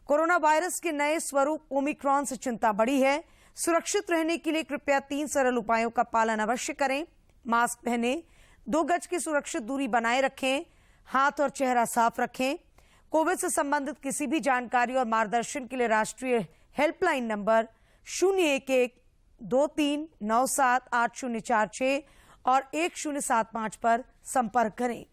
Corona virus के नए स्वरूप ओमिक्रॉन से चिंता बढ़ी है। सुरक्षित रहने के लिए कृपया 3 सरल उपायों का पालन अवश्य करें। मास्क पहनें, 2 गज की सुरक्षित दूरी बनाए रखें, हाथ और चेहरा साफ रखें। कोविड से संबंधित किसी भी जानकारी और मार्गदर्शन के लिए राष्ट्रीय हेल्पलाइन नंबर 011-2397-8046 और 1075 पर संपर्क करें।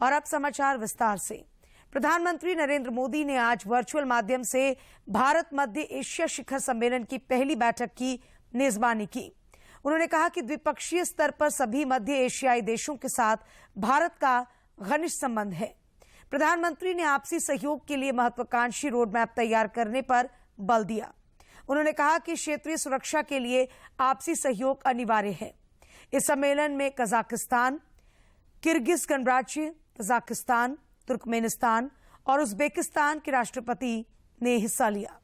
और अब समाचार विस्तार से। प्रधानमंत्री नरेंद्र मोदी ने आज वर्चुअल माध्यम से भारत मध्य एशिया शिखर सम्मेलन की पहली बैठक की मेजबानी की। उन्होंने कहा कि द्विपक्षीय स्तर पर सभी मध्य एशियाई देशों के साथ भारत का घनिष्ठ संबंध है। प्रधानमंत्री ने आपसी सहयोग के लिए महत्वाकांक्षी रोड मैप तैयार करने पर बल दिया। उन्होंने कहा कि क्षेत्रीय सुरक्षा के लिए आपसी सहयोग अनिवार्य है। इस सम्मेलन में कजाकिस्तान, किर्गिज गणराज्य, तजाकिस्तान, तुर्कमेनिस्तान और उज्बेकिस्तान के राष्ट्रपति ने हिस्सा लिया।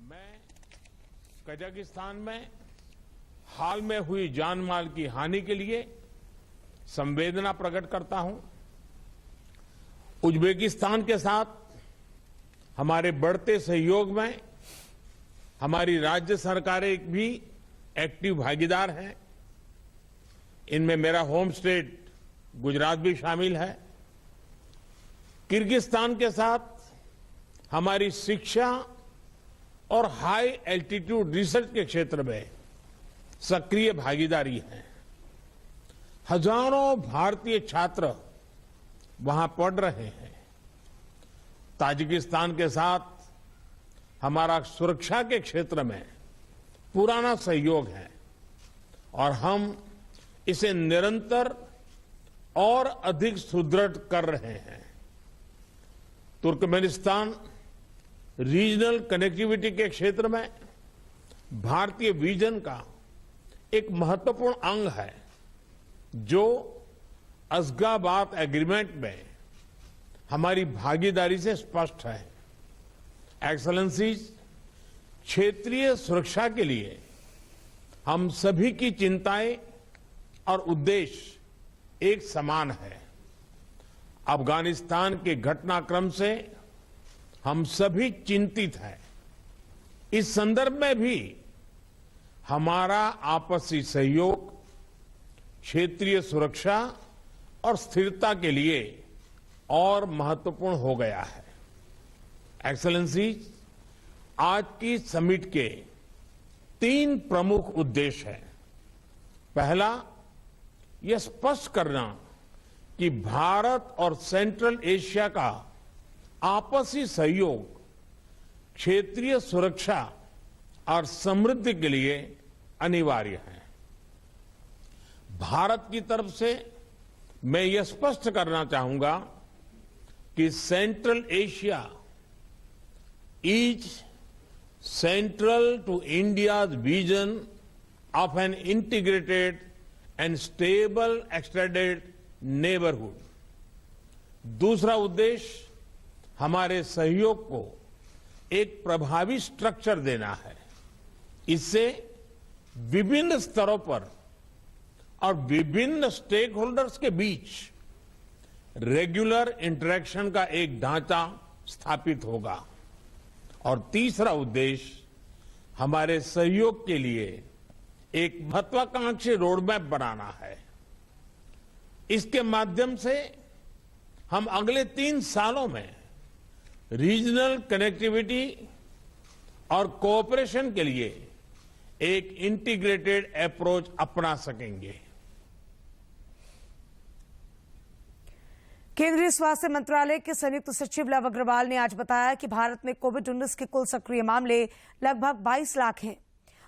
मैं कजाकिस्तान में हाल में हुई जान माल की हानि के लिए संवेदना प्रकट करता हूं। उज्बेकिस्तान के साथ हमारे बढ़ते सहयोग में हमारी राज्य सरकारें भी एक्टिव भागीदार हैं। इनमें मेरा होम स्टेट गुजरात भी शामिल है। किर्गिस्तान के साथ हमारी शिक्षा और हाई एल्टीट्यूड रिसर्च के क्षेत्र में सक्रिय भागीदारी है। हजारों भारतीय छात्र वहां पढ़ रहे हैं। ताजिकिस्तान के साथ हमारा सुरक्षा के क्षेत्र में पुराना सहयोग है और हम इसे निरंतर और अधिक सुदृढ़ कर रहे हैं। तुर्कमेनिस्तान रीजनल कनेक्टिविटी के क्षेत्र में भारतीय विजन का एक महत्वपूर्ण अंग है, जो अशगाबाद एग्रीमेंट में हमारी भागीदारी से स्पष्ट है। एक्सेलेंसीज, क्षेत्रीय सुरक्षा के लिए हम सभी की चिंताएं और उद्देश्य एक समान है। अफगानिस्तान के घटनाक्रम से हम सभी चिंतित हैं। इस संदर्भ में भी हमारा आपसी सहयोग क्षेत्रीय सुरक्षा और स्थिरता के लिए और महत्वपूर्ण हो गया है। एक्सेलेंसीज, आज की समिट के 3 प्रमुख उद्देश्य हैं। पहला, यह स्पष्ट करना कि भारत और सेंट्रल एशिया का आपसी सहयोग क्षेत्रीय सुरक्षा और समृद्धि के लिए अनिवार्य है। भारत की तरफ से मैं यह स्पष्ट करना चाहूंगा कि central Asia is central to India's vision of an integrated and stable extended neighbourhood. दूसरा उद्देश्य हमारे सहयोग को एक प्रभावी स्ट्रक्चर देना है। इससे विभिन्न स्तरों पर और विभिन्न स्टेक होल्डर्स के बीच रेगुलर इंटरेक्शन का एक ढांचा स्थापित होगा। और तीसरा उद्देश्य हमारे सहयोग के लिए एक महत्वाकांक्षी रोडमैप बनाना है। इसके माध्यम से हम अगले 3 सालों में रीजनल कनेक्टिविटी और कोऑपरेशन के लिए एक इंटीग्रेटेड अप्रोच अपना सकेंगे। केंद्रीय स्वास्थ्य मंत्रालय के संयुक्त सचिव लव अग्रवाल ने आज बताया कि भारत में कोविड-19 के कुल सक्रिय मामले लगभग 22 लाख हैं।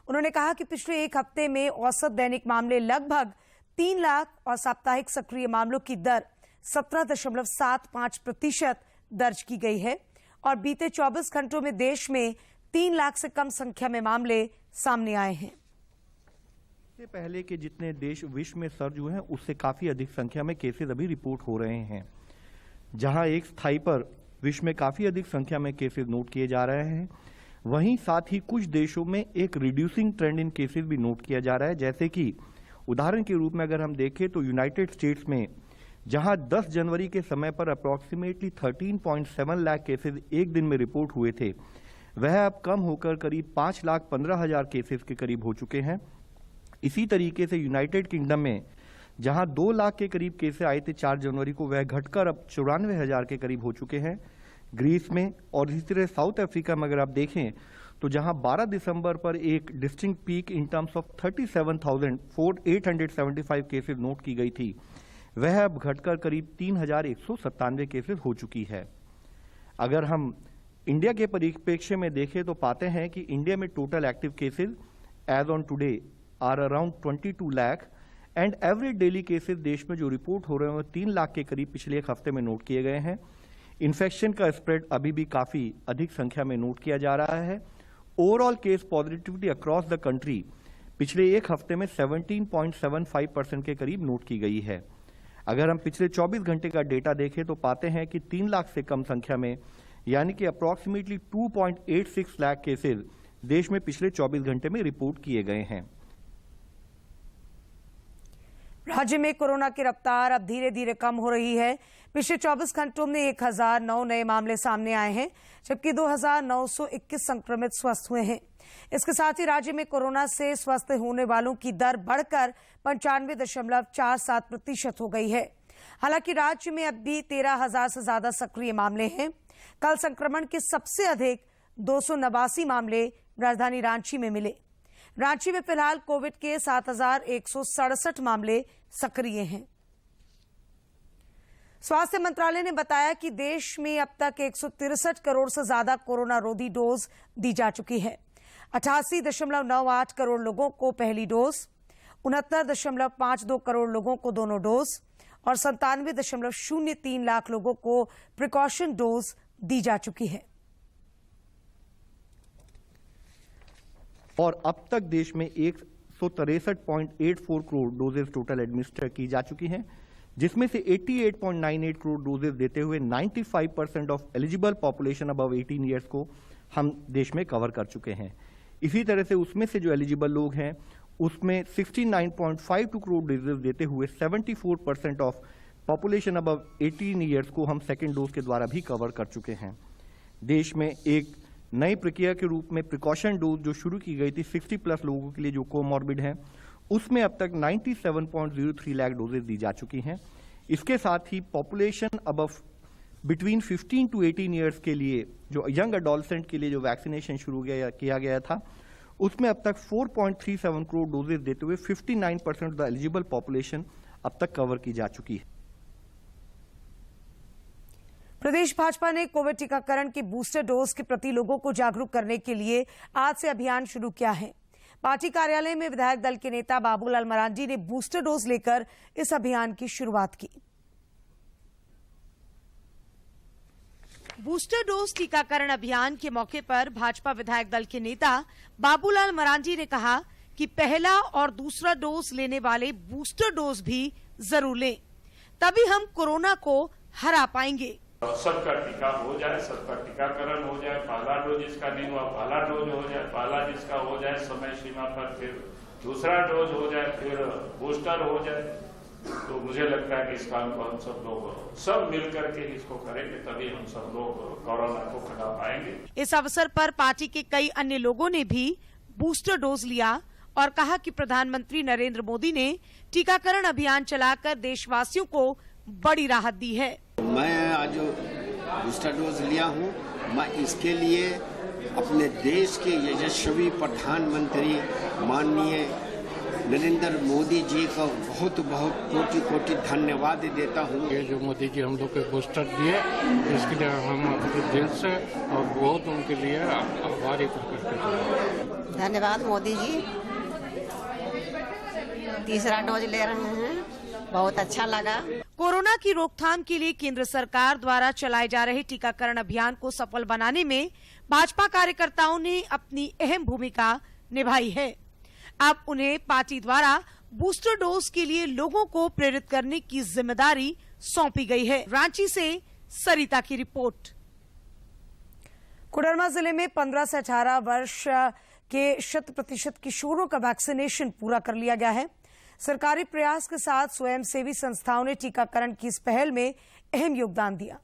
उन्होंने कहा कि पिछले 1 हफ्ते में औसत दैनिक मामले लगभग 3 लाख और साप्ताहिक सक्रिय मामलों की दर 17.75% दर्ज की गई है और बीते 24 घंटों में देश में 3 लाख से कम संख्या में मामले सामने आए हैं। इससे पहले के जितने देश विश्व में सर्ज हुए हैं, उससे काफी अधिक संख्या में केसेस अभी रिपोर्ट हो रहे हैं। जहां एक स्थाई पर विश्व में काफी अधिक संख्या में केसेस नोट किए जा रहे हैं, वहीं साथ ही कुछ देशों में एक रिड्यूसिंग ट्रेंड इन केसेस भी नोट किया जा रहा है। जैसे कि उदाहरण के रूप में अगर हम देखें तो यूनाइटेड स्टेट्स में जहां 10 जनवरी के समय पर अप्रॉक्सीमेटली 13.7 लाख केसेस एक दिन में रिपोर्ट हुए थे, वह अब कम होकर करीब 5,15,000 केसेस के करीब हो चुके हैं। इसी तरीके से यूनाइटेड किंगडम में जहां 2 लाख के करीब केसेस आए थे 4 जनवरी को, वह घटकर अब 94,000 के करीब हो चुके हैं। ग्रीस में और इसी तरह साउथ अफ्रीका में अगर आप देखें तो जहां 12 दिसंबर पर एक distinct peak in terms of 37,875 cases note की गई थी, वह अब घटकर करीब 3,197 केसेस हो चुकी है। अगर हम इंडिया के परिप्रेक्ष्य में देखें तो पाते हैं कि इंडिया में total active cases as on today are around 22 lakh and average daily cases देश में जो रिपोर्ट हो रहे हैं 3 लाख के करीब पिछले एक हफ्ते में नोट किए गए हैं। इन्फेक्शन का स्प्रेड अभी भी काफी अधिक संख्या में नोट किया जा रहा है। Overall case positivity across the country पिछले एक हफ्ते में 17.75% के करीब नोट की गई है। अगर हम पिछले 24 घंटे का डेटा देखें तो पाते हैं कि 3 लाख से कम संख्या में यानी कि अप्रॉक्सीमेटली 2.86 लाख केसेस देश में पिछले 24 घंटे में रिपोर्ट किए गए हैं। राज्य में कोरोना की रफ्तार अब धीरे धीरे कम हो रही है। पिछले 24 घंटों में 1009 नए मामले सामने आए हैं, जबकि 2,921 संक्रमित स्वस्थ हुए हैं। इसके साथ ही राज्य में कोरोना से स्वस्थ होने वालों की दर बढ़कर 95.47% हो गई है। हालांकि राज्य में अब भी 13,000 से ज्यादा सक्रिय मामले हैं। कल संक्रमण के सबसे अधिक 289 मामले राजधानी रांची में मिले। रांची में फिलहाल कोविड के 7,167 मामले सक्रिय हैं। स्वास्थ्य मंत्रालय ने बताया कि देश में अब तक 163 करोड़ से ज्यादा कोरोना रोधी डोज दी जा चुकी है। 88.98 करोड़ लोगों को पहली डोज, 69.52 करोड़ लोगों को दोनों डोज और 97.03 लाख लोगों को प्रिकॉशन डोज दी जा चुकी है। और अब तक देश में 163.84 करोड़ डोजेस टोटल एडमिनिस्टर की जा चुकी हैं, जिसमें से 88.98 करोड़ डोजेस देते हुए 95% of eligible population above 18 years को हम देश में कवर कर चुके हैं। इसी तरह से उसमें से जो एलिजिबल लोग हैं उसमें 69.52 करोड़ डोजेस देते हुए 74% ऑफ पॉपुलेशन अबव 18 ईयर्स को हम सेकेंड डोज के द्वारा भी कवर कर चुके हैं। देश में एक नई प्रक्रिया के रूप में प्रिकॉशन डोज जो शुरू की गई थी 60 प्लस लोगों के लिए जो कोमॉर्बिड हैं, उसमें अब तक 97.03 लाख डोजेज दी जा चुकी हैं। इसके साथ ही population above between 15 to 18 years के लिए जो यंग अडोलसेंट के लिए जो वैक्सीनेशन शुरू किया गया था, उसमें अब तक 4.37 करोड़ डोजेज देते हुए 59% ऑफ द एलिजिबल पॉपुलेशन अब तक कवर की जा चुकी है। प्रदेश भाजपा ने कोविड टीकाकरण के बूस्टर डोज के प्रति लोगों को जागरूक करने के लिए आज से अभियान शुरू किया है। पार्टी कार्यालय में विधायक दल के नेता बाबूलाल मरांडी ने बूस्टर डोज लेकर इस अभियान की शुरुआत की। बूस्टर डोज टीकाकरण अभियान के मौके पर भाजपा विधायक दल के नेता बाबूलाल मरांडी ने कहा कि पहला और दूसरा डोज लेने वाले बूस्टर डोज भी जरूर लें, तभी हम कोरोना को हरा पाएंगे। सबका टीका हो जाए, सबका टीकाकरण हो जाए, पहला डोज जिसका नहीं हुआ पहला डोज हो जाए, पहला जिसका हो जाए समय सीमा पर फिर दूसरा डोज हो जाए, फिर बूस्टर हो जाए। तो मुझे लगता है कि इस काम को हम सब लोग सब मिलकर के इसको करेंगे, तभी हम सब लोग कोरोना को हटा पाएंगे। इस अवसर पर पार्टी के कई अन्य लोगों ने भी बूस्टर डोज लिया और कहा कि प्रधानमंत्री नरेंद्र मोदी ने टीकाकरण अभियान चलाकर देशवासियों को बड़ी राहत दी है। मैं आज बूस्टर डोज लिया हूँ। मैं इसके लिए अपने देश के यशस्वी प्रधानमंत्री माननीय नरेंद्र मोदी जी को बहुत बहुत कोटि कोटि धन्यवाद देता हूँ। ये जो मोदी जी हम लोग को बूस्टर दिए, इसके लिए हम अपने दिल से और बहुत उनके लिए आभारी प्रकट करते हैं। धन्यवाद मोदी जी। तीसरा डोज ले रहे हैं, बहुत अच्छा लगा। कोरोना की रोकथाम के लिए केंद्र सरकार द्वारा चलाए जा रहे टीकाकरण अभियान को सफल बनाने में भाजपा कार्यकर्ताओं ने अपनी अहम भूमिका निभाई है। अब उन्हें पार्टी द्वारा बूस्टर डोज के लिए लोगों को प्रेरित करने की जिम्मेदारी सौंपी गई है। रांची से सरिता की रिपोर्ट। कोडरमा जिले में 15 से 18 वर्ष के 100% किशोरों का वैक्सीनेशन पूरा कर लिया गया है। सरकारी प्रयास के साथ स्वयंसेवी संस्थाओं ने टीकाकरण की इस पहल में अहम योगदान दिया।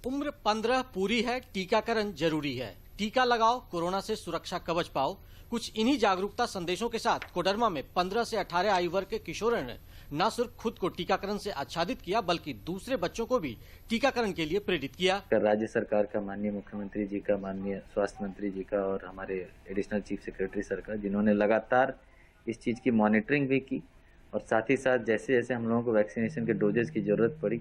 उम्र 15 पूरी है, टीकाकरण जरूरी है। टीका लगाओ, कोरोना से सुरक्षा कवच पाओ। कुछ इन्हीं जागरूकता संदेशों के साथ कोडरमा में 15 से 18 आयु वर्ग के किशोरों ने न सिर्फ खुद को टीकाकरण से आच्छादित किया, बल्कि दूसरे बच्चों को भी टीकाकरण के लिए प्रेरित किया। राज्य सरकार का, माननीय मुख्यमंत्री जी का, माननीय स्वास्थ्य मंत्री जी का और हमारे एडिशनल चीफ सेक्रेटरी सर का, जिन्होंने लगातार इस चीज की मॉनिटरिंग भी की और साथ ही साथ जैसे जैसे हम लोगों को वैक्सीनेशन के डोजेस की जरूरत पड़ी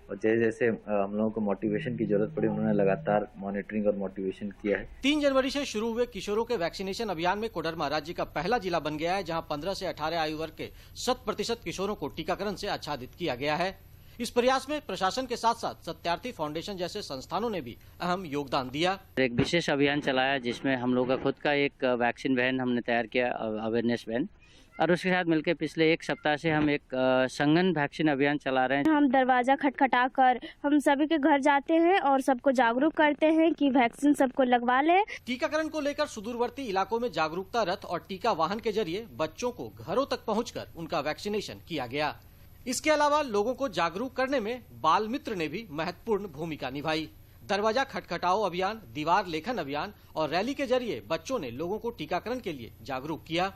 और जैसे जैसे हम लोगों को मोटिवेशन की जरूरत पड़ी, उन्होंने लगातार मॉनिटरिंग और मोटिवेशन किया है। 3 जनवरी से शुरू हुए किशोरों के वैक्सीनेशन अभियान में कोडरमा राज्य का पहला जिला बन गया है, जहां 15 से 18 आयु वर्ग के 100% किशोरों को टीकाकरण से आच्छादित किया गया है। इस प्रयास में प्रशासन के साथ साथ सत्यार्थी फाउंडेशन जैसे संस्थानों ने भी अहम योगदान दिया। एक विशेष अभियान चलाया जिसमें हम लोग का खुद का एक वैक्सीन वैन हमने तैयार किया, अवेयरनेस वैन, और उसके साथ मिलकर पिछले 1 सप्ताह से हम एक संगन वैक्सीन अभियान चला रहे हैं। हम दरवाजा खटखटा कर हम सभी के घर जाते हैं और सबको जागरूक करते हैं कि वैक्सीन सबको लगवा ले। टीकाकरण को लेकर सुदूरवर्ती इलाकों में जागरूकता रथ और टीका वाहन के जरिए बच्चों को घरों तक पहुंचकर उनका वैक्सीनेशन किया गया। इसके अलावा लोगों को जागरूक करने में बाल मित्र ने भी महत्वपूर्ण भूमिका निभाई। दरवाजा खटखटाओ अभियान, दीवार लेखन अभियान और रैली के जरिए बच्चों ने लोगों को टीकाकरण के लिए जागरूक किया।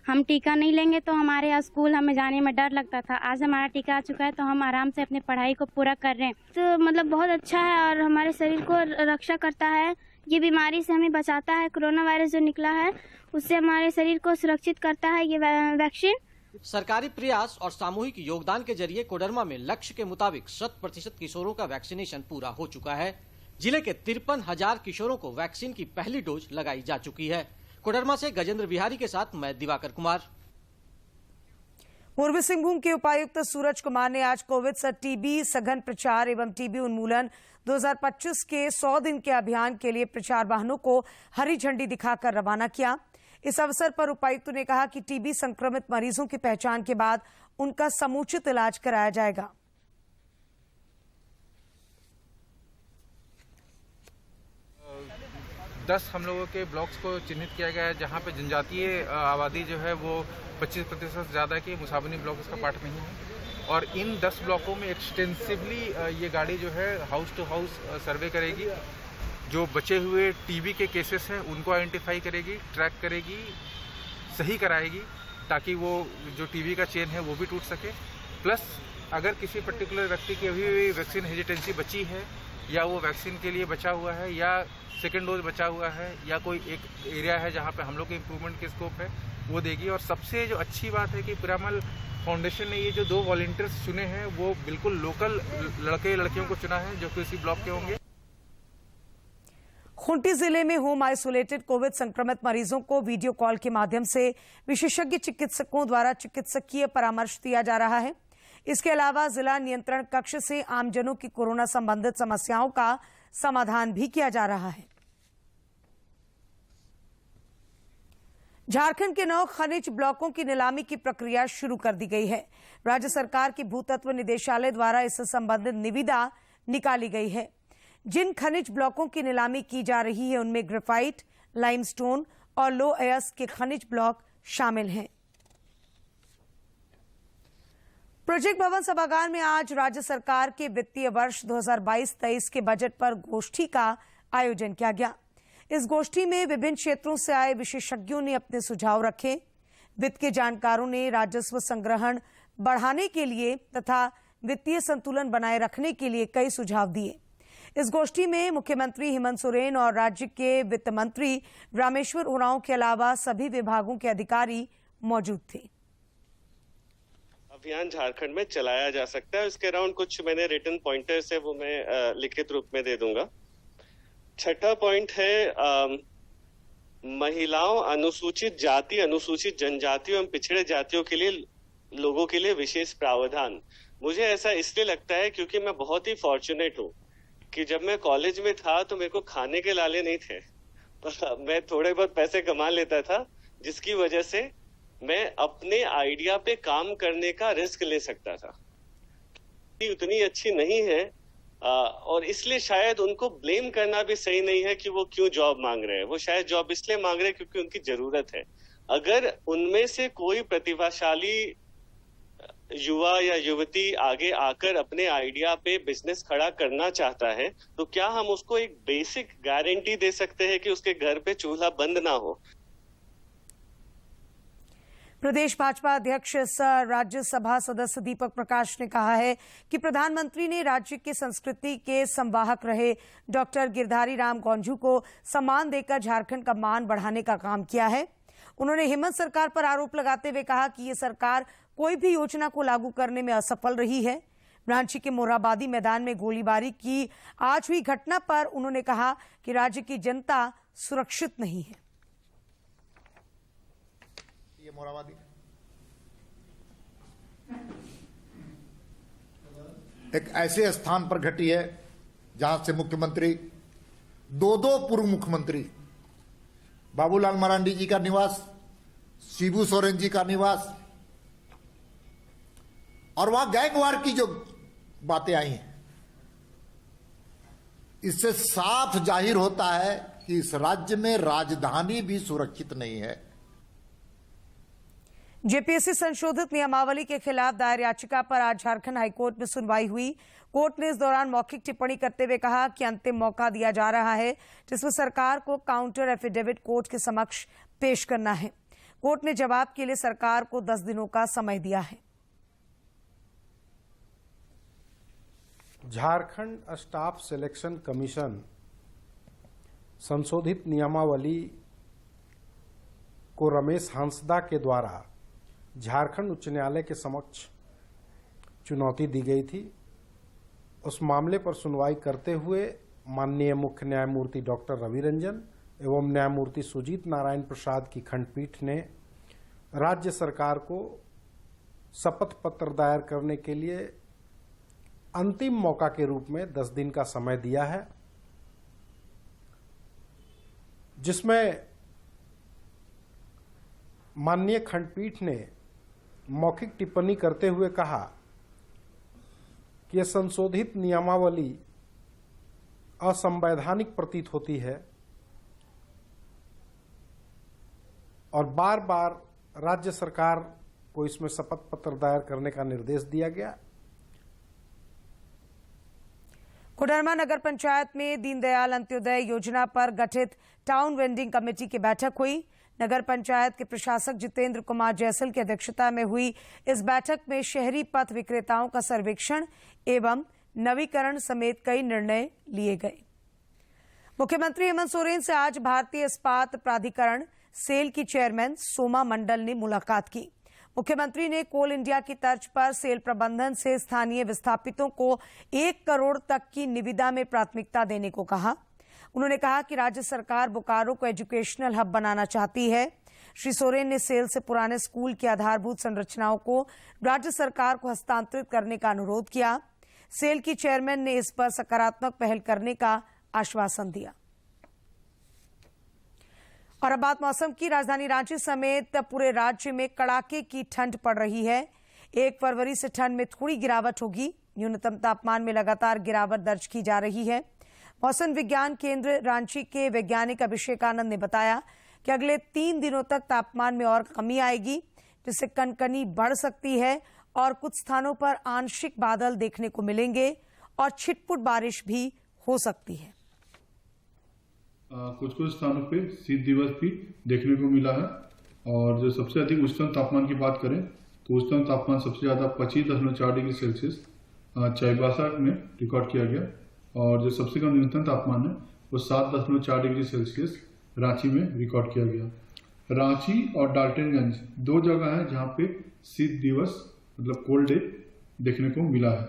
हम टीका नहीं लेंगे तो हमारे स्कूल हमें जाने में डर लगता था। आज हमारा टीका आ चुका है तो हम आराम से अपनी पढ़ाई को पूरा कर रहे हैं। तो मतलब बहुत अच्छा है और हमारे शरीर को रक्षा करता है। ये बीमारी से हमें बचाता है। कोरोना वायरस जो निकला है उससे हमारे शरीर को सुरक्षित करता है ये वैक्सीन। सरकारी प्रयास और सामूहिक योगदान के जरिए कोडरमा में लक्ष्य के मुताबिक 100% किशोरों का वैक्सीनेशन पूरा हो चुका है। जिले के 53,000 किशोरों को वैक्सीन की पहली डोज लगाई जा चुकी है। कोडरमा से गजेंद्र बिहारी के साथ मैं दिवाकर कुमार। पूर्वी सिंहभूम के उपायुक्त सूरज कुमार ने आज कोविड से टीबी सघन प्रचार एवं टीबी उन्मूलन 2025 के 100 दिन के अभियान के लिए प्रचार वाहनों को हरी झंडी दिखाकर रवाना किया। इस अवसर पर उपायुक्त ने कहा कि टीबी संक्रमित मरीजों की पहचान के बाद उनका समुचित इलाज कराया जाएगा। दस हम लोगों के ब्लॉक्स को चिन्हित किया गया है जहां पे जनजातीय आबादी जो है वो 25% ज़्यादा की, मुसाबनी ब्लॉक इसका पार्ट नहीं है। और इन 10 ब्लॉकों में एक्सटेंसिवली ये गाड़ी जो है हाउस टू हाउस सर्वे करेगी। जो बचे हुए टीबी के केसेस हैं उनको आइडेंटिफाई करेगी, ट्रैक करेगी, सही कराएगी ताकि वो जो टीबी का चेन है वो भी टूट सके। प्लस अगर किसी पर्टिकुलर व्यक्ति की अभी भी वैक्सीन हेजिटेंसी बची है या वो वैक्सीन के लिए बचा हुआ है या सेकेंड डोज बचा हुआ है या कोई एक एरिया है जहाँ पे हम लोग के इम्प्रूवमेंट के स्कोप है वो देगी। और सबसे जो अच्छी बात है कि पिरामल फाउंडेशन ने ये जो 2 वॉलंटियर्स चुने हैं वो बिल्कुल लोकल लड़के लड़कियों को चुना है जो किसी ब्लॉक के होंगे। खूंटी जिले में होम आइसोलेटेड कोविड संक्रमित मरीजों को वीडियो कॉल के माध्यम से विशेषज्ञ चिकित्सकों द्वारा चिकित्सकीय परामर्श दिया जा रहा है। इसके अलावा जिला नियंत्रण कक्ष से आमजनों की कोरोना संबंधित समस्याओं का समाधान भी किया जा रहा है। झारखंड के 9 खनिज ब्लॉकों की नीलामी की प्रक्रिया शुरू कर दी गई है। राज्य सरकार की भूतत्व निदेशालय द्वारा इससे संबंधित निविदा निकाली गई है। जिन खनिज ब्लॉकों की नीलामी की जा रही है उनमें ग्रेफाइट, लाइमस्टोन और लो अयस्क के खनिज ब्लॉक शामिल हैं। प्रोजेक्ट भवन सभागार में आज राज्य सरकार के वित्तीय वर्ष 2022-23 के बजट पर गोष्ठी का आयोजन किया गया। इस गोष्ठी में विभिन्न क्षेत्रों से आए विशेषज्ञों ने अपने सुझाव रखे। वित्त के जानकारों ने राजस्व संग्रहण बढ़ाने के लिए तथा वित्तीय संतुलन बनाए रखने के लिए कई सुझाव दिए। इस गोष्ठी में मुख्यमंत्री हेमंत सोरेन और राज्य के वित्त मंत्री रामेश्वर उरांव के अलावा सभी विभागों के अधिकारी मौजूद थे। अभियान झारखंड में चलाया जा सकता है। उसके अराउंड कुछ मैंने रिटन पॉइंटर्स है वो मैं लिखित रूप में दे दूंगा। छठा पॉइंट है महिलाओं, अनुसूचित जाति, अनुसूचित जनजातियों एवं पिछड़े जातियों के लिए लोगों के लिए विशेष प्रावधान। मुझे ऐसा इसलिए लगता है क्योंकि मैं बहुत ही फॉर्चुनेट हूँ कि जब मैं कॉलेज में था तो मेरे को खाने के लाले नहीं थे, पर मैं थोड़े बहुत पैसे कमा लेता था, जिसकी वजह से मैं अपने आइडिया पे काम करने का रिस्क ले सकता था। उतनी अच्छी नहीं है और इसलिए शायद उनको ब्लेम करना भी सही नहीं है कि वो क्यों जॉब मांग रहे हैं। वो शायद जॉब इसलिए मांग रहे हैं क्योंकि उनकी जरूरत है। अगर उनमें से कोई प्रतिभाशाली युवा या युवती आगे आकर अपने आइडिया पे बिजनेस खड़ा करना चाहता है, तो क्या हम उसको एक बेसिक गारंटी दे सकते हैं कि उसके घर पे चूल्हा बंद ना हो? प्रदेश भाजपा अध्यक्ष सह राज्यसभा सदस्य दीपक प्रकाश ने कहा है कि प्रधानमंत्री ने राज्य की संस्कृति के संवाहक रहे डॉक्टर गिरधारी राम गौंझू को सम्मान देकर झारखंड का मान बढ़ाने का काम किया है। उन्होंने हेमंत सरकार पर आरोप लगाते हुए कहा कि ये सरकार कोई भी योजना को लागू करने में असफल रही है। रांची के मोरहाबादी मैदान में गोलीबारी की आज हुई घटना पर उन्होंने कहा कि राज्य की जनता सुरक्षित नहीं है। ये मोरहाबादी एक ऐसे स्थान पर घटी है जहां से मुख्यमंत्री दो पूर्व मुख्यमंत्री बाबूलाल मरांडी जी का निवास, शिबू सोरेन जी का निवास और वहां गैंगवार की जो बातें आई हैं, इससे साफ जाहिर होता है कि इस राज्य में राजधानी भी सुरक्षित नहीं है। जेपीएससी संशोधित नियमावली के खिलाफ दायर याचिका पर आज झारखंड हाईकोर्ट में सुनवाई हुई। कोर्ट ने इस दौरान मौखिक टिप्पणी करते हुए कहा कि अंतिम मौका दिया जा रहा है जिसमें सरकार को काउंटर एफिडेविट कोर्ट के समक्ष पेश करना है। कोर्ट ने जवाब के लिए सरकार को 10 दिनों का समय दिया है। झारखंड स्टाफ सिलेक्शन कमीशन संशोधित नियमावली को रमेश हांसदा के द्वारा झारखंड उच्च न्यायालय के समक्ष चुनौती दी गई थी। उस मामले पर सुनवाई करते हुए माननीय मुख्य न्यायमूर्ति डॉक्टर रवि रंजन एवं न्यायमूर्ति सुजीत नारायण प्रसाद की खंडपीठ ने राज्य सरकार को शपथ पत्र दायर करने के लिए अंतिम मौका के रूप में 10 दिन का समय दिया है, जिसमें माननीय खंडपीठ ने मौखिक टिप्पणी करते हुए कहा कि यह संशोधित नियमावली असंवैधानिक प्रतीत होती है और बार बार राज्य सरकार को इसमें शपथ पत्र दायर करने का निर्देश दिया गया। कोडरमा नगर पंचायत में दीनदयाल अंत्योदय योजना पर गठित टाउन वेंडिंग कमेटी की बैठक हुई। नगर पंचायत के प्रशासक जितेंद्र कुमार जैसल की अध्यक्षता में हुई इस बैठक में शहरी पथ विक्रेताओं का सर्वेक्षण एवं नवीकरण समेत कई निर्णय लिए गए। मुख्यमंत्री हेमंत सोरेन से आज भारतीय इस्पात प्राधिकरण सेल की चेयरमैन सोमा मंडल ने मुलाकात की। मुख्यमंत्री ने कोल इंडिया की तर्ज पर सेल प्रबंधन से स्थानीय विस्थापितों को 1 करोड़ तक की निविदा में प्राथमिकता देने को कहा। उन्होंने कहा कि राज्य सरकार बोकारो को एजुकेशनल हब बनाना चाहती है। श्री सोरेन ने सेल से पुराने स्कूल की आधारभूत संरचनाओं को राज्य सरकार को हस्तांतरित करने का अनुरोध किया। सेल की चेयरमैन ने इस पर सकारात्मक पहल करने का आश्वासन दिया। और अब बात मौसम की। राजधानी रांची समेत पूरे राज्य में कड़ाके की ठंड पड़ रही है। 1 फरवरी से ठंड में थोड़ी गिरावट होगी। न्यूनतम तापमान में लगातार गिरावट दर्ज की जा रही है। मौसम विज्ञान केंद्र रांची के वैज्ञानिक अभिषेक आनंद ने बताया कि अगले 3 दिनों तक तापमान में और कमी आएगी, जिससे कनकनी बढ़ सकती है और कुछ स्थानों पर आंशिक बादल देखने को मिलेंगे और छिटपुट बारिश भी हो सकती है। कुछ स्थानों पे शीत दिवस भी देखने को मिला है। और जो सबसे अधिक उच्चतम तापमान की बात करें तो उच्चतम तापमान सबसे ज्यादा 25.4 डिग्री सेल्सियस चाईबासा में रिकॉर्ड किया गया और जो सबसे कम न्यूनतम तापमान है वो 7.4 डिग्री सेल्सियस रांची में रिकॉर्ड किया गया। रांची और डाल्टनगंज 2 जगह है जहाँ पे शीत दिवस मतलब कोल्ड डे देखने को मिला है।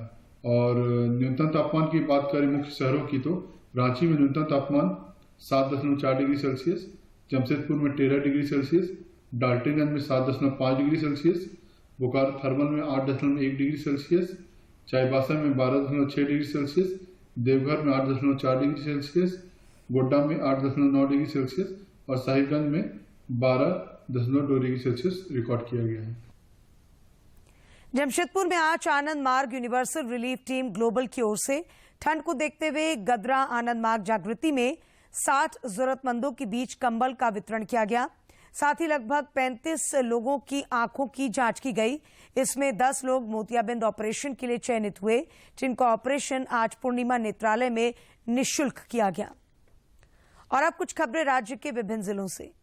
और न्यूनतम तापमान की बात करें मुख्य शहरों की तो रांची में न्यूनतम तापमान 7.4 डिग्री सेल्सियस, जमशेदपुर में 13 डिग्री सेल्सियस, डाल्टनगंज में 7.5 डिग्री सेल्सियस, बोकारो थर्मल में 8.1 डिग्री सेल्सियस, चाईबासा में 12.6 डिग्री सेल्सियस, देवघर में 8.4 डिग्री सेल्सियस, गोड्डा में 8.9 डिग्री सेल्सियस और साहिबगंज में 12.2 डिग्री सेल्सियस रिकॉर्ड किया गया है। जमशेदपुर में आज आनंद मार्ग यूनिवर्सल रिलीफ टीम ग्लोबल की ओर से ठंड को देखते हुए गदरा आनंद मार्ग जागृति में 60 जरूरतमंदों के बीच कंबल का वितरण किया गया। साथ ही लगभग 35 लोगों की आंखों की जांच की गई। इसमें 10 लोग मोतियाबिंद ऑपरेशन के लिए चयनित हुए, जिनका ऑपरेशन आज पूर्णिमा नेत्रालय में निःशुल्क किया गया। और अब कुछ खबरें राज्य के विभिन्न जिलों से।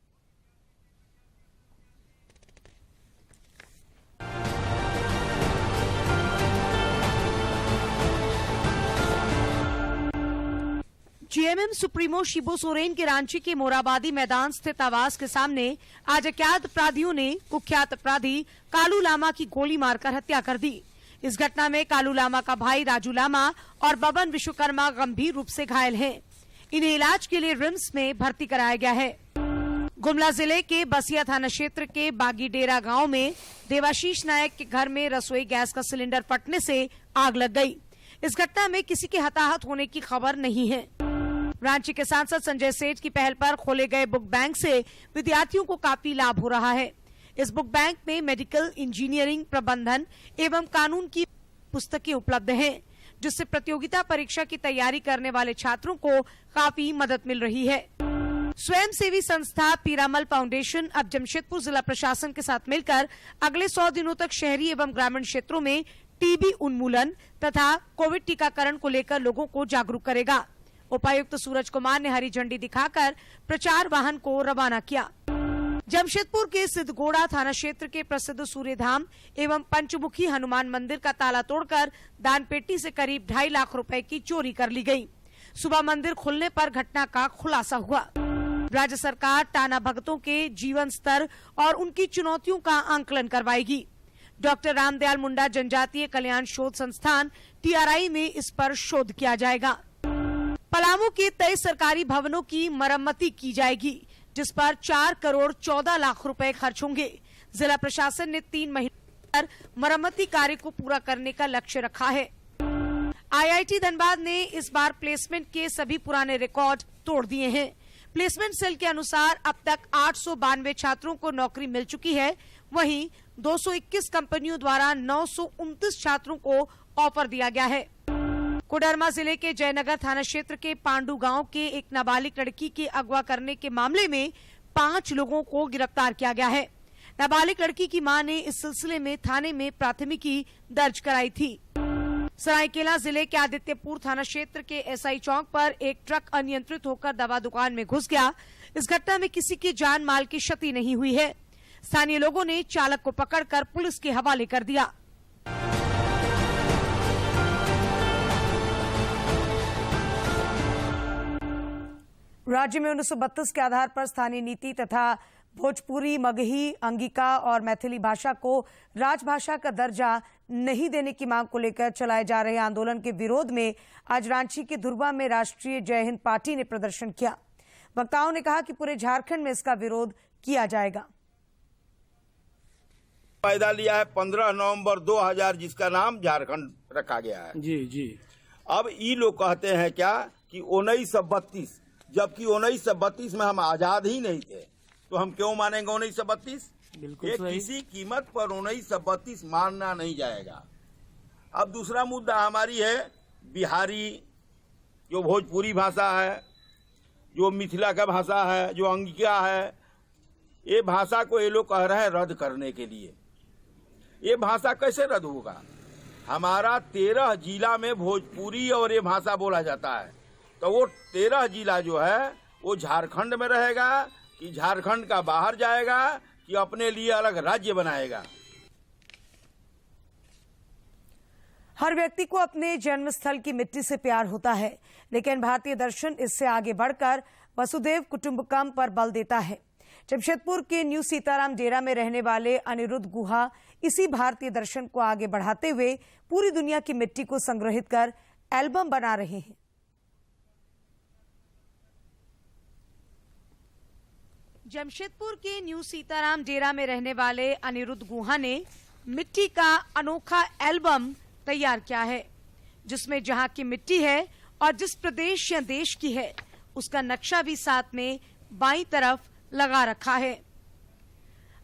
जेएमएम सुप्रीमो शिबू सोरेन के रांची के मोराबादी मैदान स्थित आवास के सामने आज अज्ञात अपराधियों ने कुख्यात अपराधी कालू लामा की गोली मारकर हत्या कर दी। इस घटना में कालू लामा का भाई राजू लामा और बबन विश्वकर्मा गंभीर रूप से घायल हैं। इन्हें इलाज के लिए रिम्स में भर्ती कराया गया है। गुमला जिले के बसिया थाना क्षेत्र के बागीडेरा गांव में देवाशीष नायक के घर में रसोई गैस का सिलेंडर फटने से आग लग गई। इस घटना में किसी के हताहत होने की खबर नहीं है। रांची के सांसद संजय सेठ की पहल पर खोले गए बुक बैंक से विद्यार्थियों को काफी लाभ हो रहा है। इस बुक बैंक में मेडिकल, इंजीनियरिंग, प्रबंधन एवं कानून की पुस्तकें उपलब्ध हैं, जिससे प्रतियोगिता परीक्षा की तैयारी करने वाले छात्रों को काफी मदद मिल रही है। स्वयंसेवी संस्था पीरामल फाउंडेशन अब जमशेदपुर जिला प्रशासन के साथ मिलकर अगले 100 दिनों तक शहरी एवं ग्रामीण क्षेत्रों में टीबी उन्मूलन तथा कोविड टीकाकरण को लेकर लोगों को जागरूक करेगा। उपायुक्त सूरज कुमार ने हरी झंडी दिखाकर प्रचार वाहन को रवाना किया। जमशेदपुर के सिद्धगोड़ा थाना क्षेत्र के प्रसिद्ध सूर्यधाम एवं पंचमुखी हनुमान मंदिर का ताला तोड़कर दान पेटी से करीब 2.5 लाख रुपए की चोरी कर ली गई। सुबह मंदिर खुलने पर घटना का खुलासा हुआ। राज्य सरकार टाना भगतों के जीवन स्तर और उनकी चुनौतियों का आंकलन करवाएगी। डॉक्टर रामदयाल मुंडा जनजातीय कल्याण शोध संस्थान TRI में इस पर शोध किया जाएगा। पलामू के 23 सरकारी भवनों की मरम्मती की जाएगी, जिस पर 4 करोड़ 14 लाख रुपए खर्च होंगे। जिला प्रशासन ने 3 महीने पर मरम्मती कार्य को पूरा करने का लक्ष्य रखा है। IIT धनबाद ने इस बार प्लेसमेंट के सभी पुराने रिकॉर्ड तोड़ दिए हैं। प्लेसमेंट सेल के अनुसार अब तक 892 छात्रों को नौकरी मिल चुकी है। वहीं 221 कंपनियों द्वारा 929 छात्रों को ऑफर दिया गया है। कोडरमा जिले के जयनगर थाना क्षेत्र के पांडू गांव के एक नाबालिग लड़की के अगवा करने के मामले में 5 लोगों को गिरफ्तार किया गया है। नाबालिग लड़की की मां ने इस सिलसिले में थाने में प्राथमिकी दर्ज कराई थी। सरायकेला जिले के आदित्यपुर थाना क्षेत्र के SI चौक पर एक ट्रक अनियंत्रित होकर दवा दुकान में घुस गया। इस घटना में किसी की जान माल की क्षति नहीं हुई है। स्थानीय लोगों ने चालक को पकड़कर पुलिस के हवाले कर दिया। राज्य में 1932 के आधार पर स्थानीय नीति तथा भोजपुरी, मगही, अंगिका और मैथिली भाषा को राजभाषा का दर्जा नहीं देने की मांग को लेकर चलाए जा रहे आंदोलन के विरोध में आज रांची के धुर्वा में राष्ट्रीय जय हिंद पार्टी ने प्रदर्शन किया। वक्ताओं ने कहा कि पूरे झारखंड में इसका विरोध किया जाएगा। फायदा लिया है 15 नवंबर 2000, जिसका नाम झारखंड रखा गया है। जी। अब ये लोग कहते हैं क्या कि 1932, जबकि 1932 में हम आजाद ही नहीं थे, तो हम क्यों मानेंगे 1932? ये किसी कीमत पर 1932 मानना नहीं जाएगा। अब दूसरा मुद्दा हमारी है बिहारी, जो भोजपुरी भाषा है, जो मिथिला का भाषा है, जो अंगिका है, ये भाषा को ये लोग कह रहे हैं रद्द करने के लिए। ये भाषा कैसे रद्द होगा? हमारा 13 जिला में भोजपुरी और ये भाषा बोला जाता है, तो वो 13 जिला जो है वो झारखंड में रहेगा कि झारखंड का बाहर जाएगा कि अपने लिए अलग राज्य बनाएगा? हर व्यक्ति को अपने जन्मस्थल की मिट्टी से प्यार होता है, लेकिन भारतीय दर्शन इससे आगे बढ़कर वसुधैव कुटुंबकम पर बल देता है। जमशेदपुर के न्यू सीताराम डेरा में रहने वाले अनिरुद्ध गुहा इसी भारतीय दर्शन को आगे बढ़ाते हुए पूरी दुनिया की मिट्टी को संग्रहित कर एल्बम बना रहे हैं। जमशेदपुर के न्यू सीताराम डेरा में रहने वाले अनिरुद्ध गुहा ने मिट्टी का अनोखा एल्बम तैयार किया है, जिसमें जहां की मिट्टी है और जिस प्रदेश या देश की है उसका नक्शा भी साथ में बाईं तरफ लगा रखा है।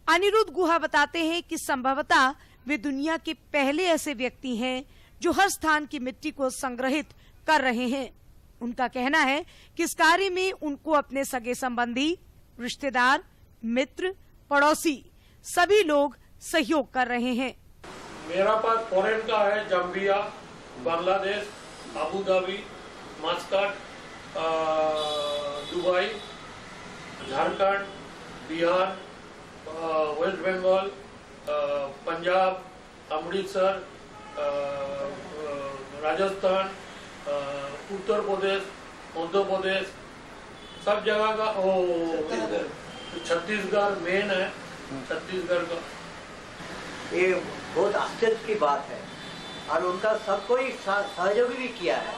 अनिरुद्ध गुहा बताते हैं कि संभवतः वे दुनिया के पहले ऐसे व्यक्ति हैं जो हर स्थान की मिट्टी को संग्रहित कर रहे हैं। उनका कहना है कि इस कार्य में उनको अपने सगे संबंधी, रिश्तेदार, मित्र, पड़ोसी सभी लोग सहयोग कर रहे हैं। मेरा पास फॉरेन का है, Zambia, Bangladesh, Abu Dhabi, Muscat, Dubai, Jharkhand, Bihar, West Bengal, Punjab, Amritsar, Rajasthan, Uttar Pradesh, Madhya Pradesh, सब जगह का। छत्तीसगढ़ मेन है, छत्तीसगढ़ का। ये बहुत आश्चर्य की बात है और उनका सबको ही सहयोगी भी किया है,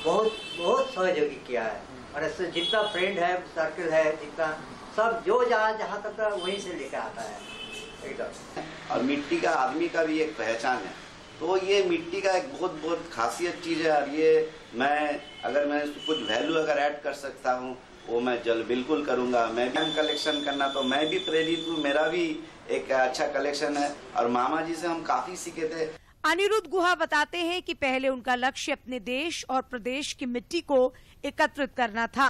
बहुत सहयोगी किया है। और इससे जितना फ्रेंड है, सर्कल है, जितना सब जो जहाँ तक वहीं से लेकर आता है एकदम। और मिट्टी का आदमी का भी एक पहचान है, तो ये मिट्टी का एक बहुत खासियत चीज है। और ये अगर मैं कुछ वैल्यू अगर ऐड कर सकता हूँ वो मैं बिल्कुल करूँगा। मैं भी कलेक्शन करना, तो मैं भी प्रेरित हूँ, मेरा भी एक अच्छा कलेक्शन है और मामा जी से हम काफी सीखे थे। अनिरुद्ध गुहा बताते हैं कि पहले उनका लक्ष्य अपने देश और प्रदेश की मिट्टी को एकत्रित करना था,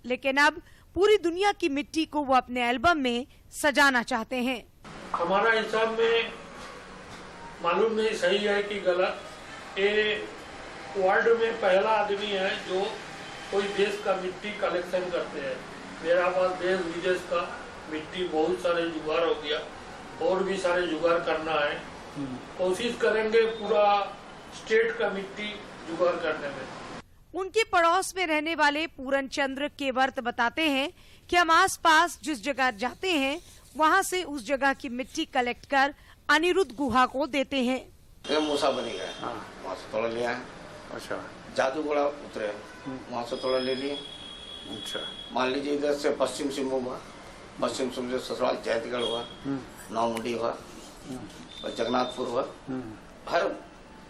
लेकिन अब पूरी दुनिया की मिट्टी को वो अपने एल्बम में सजाना चाहते हैं। हमारा हिसाब में मालूम नहीं सही है कि गलत, ये वर्ल्ड में पहला आदमी है जो कोई देश का मिट्टी कलेक्शन करते हैं। मेरा पास देश विदेश का मिट्टी बहुत सारे जुगाड़ हो गया, और भी सारे जुगाड़ करना है। कोशिश करेंगे पूरा स्टेट का मिट्टी जुगाड़ करने में। उनके पड़ोस में रहने वाले पूरन चंद्र केवर्त बताते हैं कि हम आसपास जिस जगह जाते हैं वहां से उस जगह की मिट्टी कलेक्ट कर अनिरुद्ध गुहा को देते हैं। मूसा बनी गया, वहाँ से थोड़ा लिया है। अच्छा, जादू घोड़ा उतरे, वहाँ से थोड़ा ले लिए। अच्छा, मान लीजिए इधर से पश्चिम सिंहभूम हुआ, पश्चिम सिंहभूम से ससुराल जैतगढ़ हुआ, नौमुंडी हुआ, जगन्नाथपुर हुआ। हर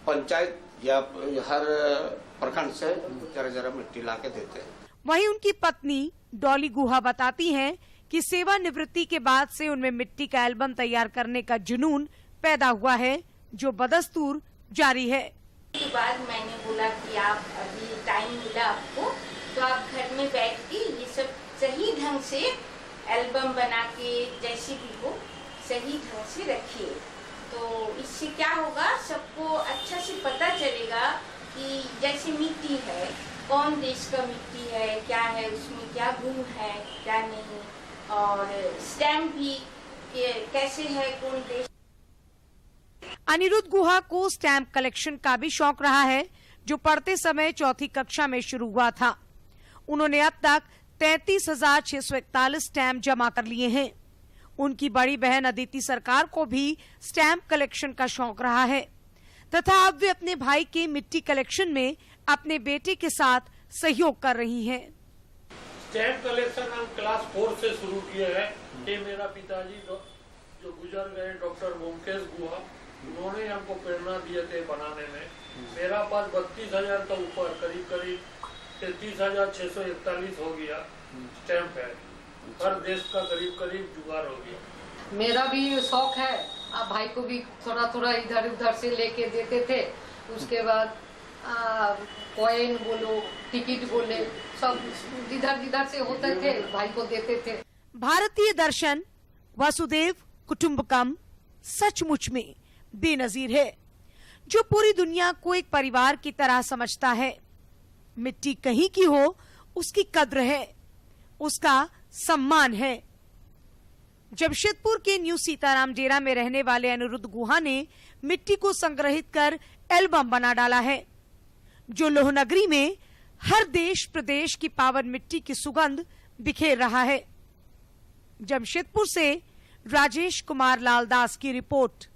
पंचायत या हर प्रखंड से जरा मिट्टी ला के देते हैं। वहीं उनकी पत्नी डॉली गुहा बताती हैं कि सेवानिवृत्ति के बाद से उनमें मिट्टी का एल्बम तैयार करने का जुनून पैदा हुआ है, जो बदस्तूर जारी है। के बाद मैंने बोला कि आप अभी टाइम मिला आपको, तो आप घर में बैठ के ये सब सही ढंग से एल्बम बना के जैसे भी हो सही ढंग से रखिए। तो इससे क्या होगा, सबको अच्छा से पता चलेगा कि जैसे मिट्टी है, कौन देश का मिट्टी है, क्या है उसमें, क्या गुण है, क्या नहीं, और स्टैम्प भी कैसे है, कौन देश। अनिरुद्ध गुहा को स्टैम्प कलेक्शन का भी शौक रहा है, जो पढ़ते समय चौथी कक्षा में शुरू हुआ था। उन्होंने अब तक 33,641 स्टैम्प जमा कर लिए हैं। उनकी बड़ी बहन अदिति सरकार को भी स्टैम्प कलेक्शन का शौक रहा है, तथा अब वे अपने भाई के मिट्टी कलेक्शन में अपने बेटे के साथ सहयोग कर रही हैं। स्टैम्प कलेक्शन हम क्लास 4 से शुरू किए हैं। ये मेरा पिताजी जो गुजर गए डॉक्टर ओमकेश गुहा, उन्होंने हमको प्रेरणा दिए थे बनाने में। मेरा पास 32,000 का ऊपर करीब 33,641 हो गया स्टैम्प है। हर देश का करीब जुगाड़ हो गया। मेरा भी शौक है, आप भाई को भी थोड़ा इधर उधर से लेके देते थे। उसके बाद कॉइन बोलो, टिकट बोले, सब जिधर से होते थे भाई को देते थे। भारतीय दर्शन वसुदेव कुटुंबकम सचमुच में बेनजीर है, जो पूरी दुनिया को एक परिवार की तरह समझता है। मिट्टी कहीं की हो, उसकी कद्र है, उसका सम्मान है। जमशेदपुर के न्यू सीताराम डेरा में रहने वाले अनिरुद्ध गुहा ने मिट्टी को संग्रहित कर एल्बम बना डाला है, जो लोहनगरी में हर देश प्रदेश की पावन मिट्टी की सुगंध बिखेर रहा है। जमशेदपुर से राजेश कुमार लाल दास की रिपोर्ट।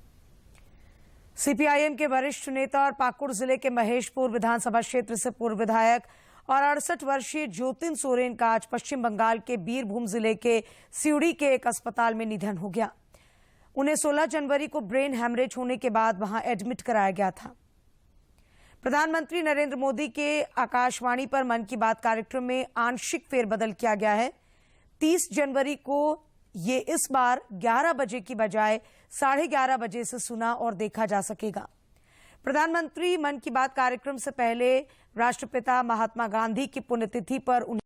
सीपीआईएम के वरिष्ठ नेता और पाकुड़ जिले के महेशपुर विधानसभा क्षेत्र से पूर्व विधायक और 68 वर्षीय ज्योतिन सोरेन का आज पश्चिम बंगाल के बीरभूम जिले के सिउड़ी के एक अस्पताल में निधन हो गया। उन्हें 16 जनवरी को ब्रेन हैमरेज होने के बाद वहां एडमिट कराया गया था। प्रधानमंत्री नरेंद्र मोदी के आकाशवाणी पर मन की बात कार्यक्रम में आंशिक फेरबदल किया गया है। 30 जनवरी को ये इस बार 11 बजे की बजाय 11:30 बजे से सुना और देखा जा सकेगा। प्रधानमंत्री मन की बात कार्यक्रम से पहले राष्ट्रपिता महात्मा गांधी की पुण्यतिथि पर